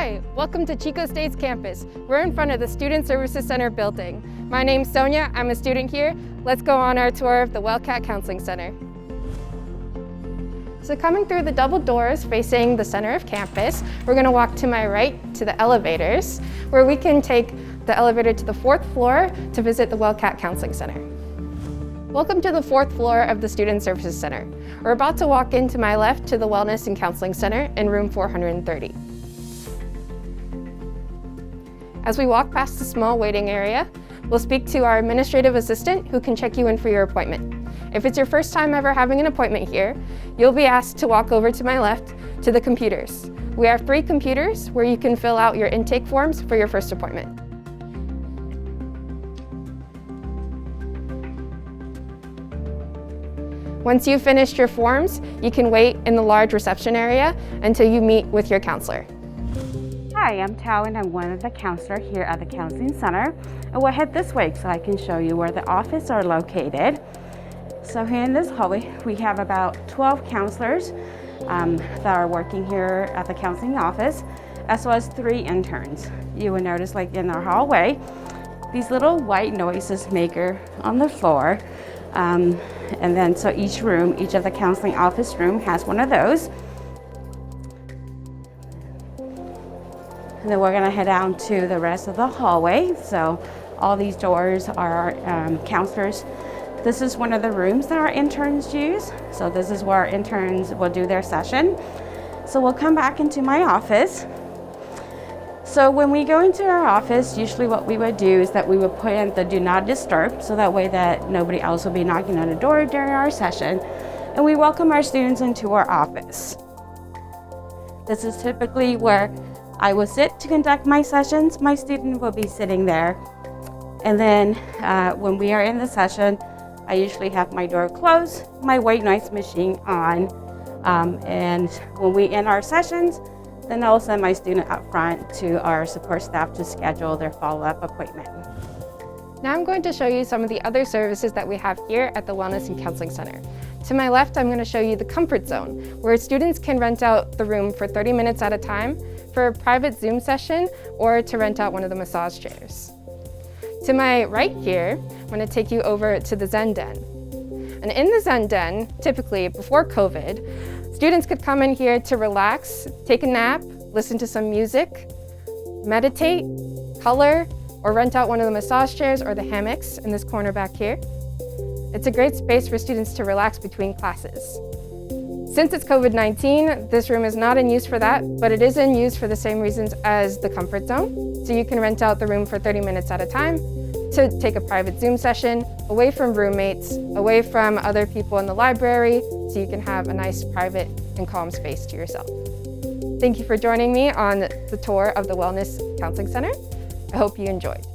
Hi, welcome to Chico State's campus. We're in front of the Student Services Center building. My name's Sonia, I'm a student here. Let's go on our tour of the WellCat Counseling Center. So coming through the double doors facing the center of campus, we're going to walk to my right to the elevators, where we can take the elevator to the 4th floor to visit the WellCat Counseling Center. Welcome to the 4th floor of the Student Services Center. We're about to walk in to my left to the Wellness and Counseling Center in room 430. As we walk past the small waiting area, we'll speak to our administrative assistant who can check you in for your appointment. If it's your first time ever having an appointment here, you'll be asked to walk over to my left to the computers. We have free computers where you can fill out your intake forms for your first appointment. Once you've finished your forms, you can wait in the large reception area until you meet with your counselor. Hi, I'm Tao and I'm one of the counselors here at the Counseling Center. And we'll head this way so I can show you where the offices are located. So here in this hallway, we have about 12 counselors that are working here at the counseling office, as well as 3 interns. You will notice, like in our hallway, these little white noises maker on the floor. And then so each of the counseling office room has one of those. And then we're gonna head down to the rest of the hallway. So all these doors are counselors. This is one of the rooms that our interns use. So this is where our interns will do their session. So we'll come back into my office. So when we go into our office, usually what we would do is that we would put in the do not disturb, so that way that nobody else will be knocking on the door during our session. And we welcome our students into our office. This is typically where I will sit to conduct my sessions. My student will be sitting there. And then when we are in the session, I usually have my door closed, my white noise machine on, and when we end our sessions, then I'll send my student up front to our support staff to schedule their follow-up appointment. Now I'm going to show you some of the other services that we have here at the Wellness and Counseling Center. To my left, I'm going to show you the Comfort Zone, where students can rent out the room for 30 minutes at a time for a private Zoom session or to rent out one of the massage chairs. To my right here, I'm going to take you over to the Zen Den. And in the Zen Den, typically before COVID, students could come in here to relax, take a nap, listen to some music, meditate, color, or rent out one of the massage chairs or the hammocks in this corner back here. It's a great space for students to relax between classes. Since it's COVID-19, this room is not in use for that, but it is in use for the same reasons as the Comfort Zone. So you can rent out the room for 30 minutes at a time to take a private Zoom session, away from roommates, away from other people in the library, so you can have a nice private and calm space to yourself. Thank you for joining me on the tour of the Wellness Counseling Center. I hope you enjoyed.